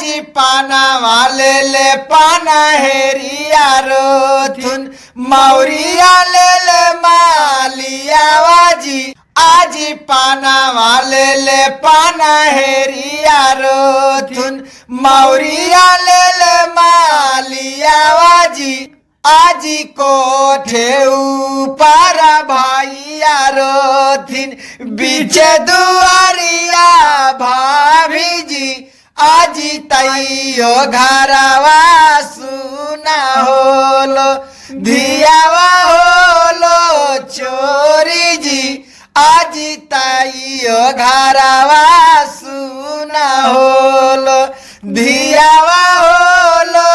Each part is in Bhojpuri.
आजी पाना वाले ले पाना हेरिया रोथुन मौरिया ले मालिया वाजी आजी पाना वाले ले पाना हेरिया रोथुन मौरिया ले मालिया वाजी आजी कोठे ऊपर भाइया रोथिन बीचे दुआरिया भाभी जी आजी तैयो घरवा सुना होलो धियावा होलो चोरी जी आजी तैयो घरवा सुना होलो धियावा होलो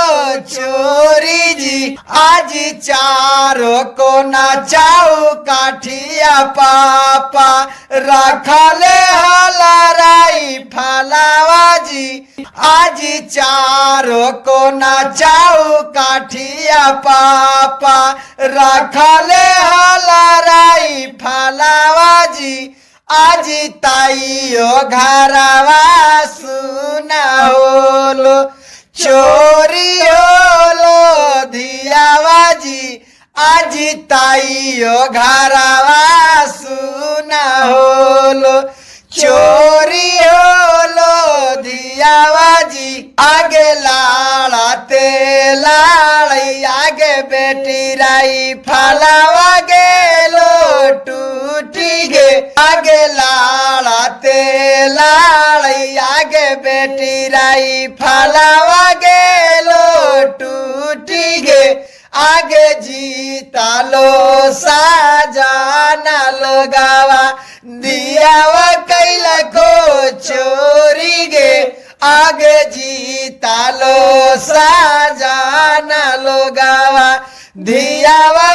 चोरी जी आजी चारों को नचाऊ काठिया पापा रखले हलराई फलावा जी आजी चारों को नचाऊ काठिया पापा रखले हलराई फलावा जी आजी ताइयो घरवा सुना होलो चोरी होलो धियावा जी आजी ताइयो घरवा सुना होलो चोरी होलो धियावा जी आगे लाड़ते लाड़ी आगे बेटी राई फलावा गेलो टूटी गे आगे लाड़ते लाड़ी आगे बेटी राई फलावा गेलो टूटी गे आगे जीता लो साजाना लगावा दियावा कैला को चोरी गे आगे जीता लो साजाना लगावा दियावा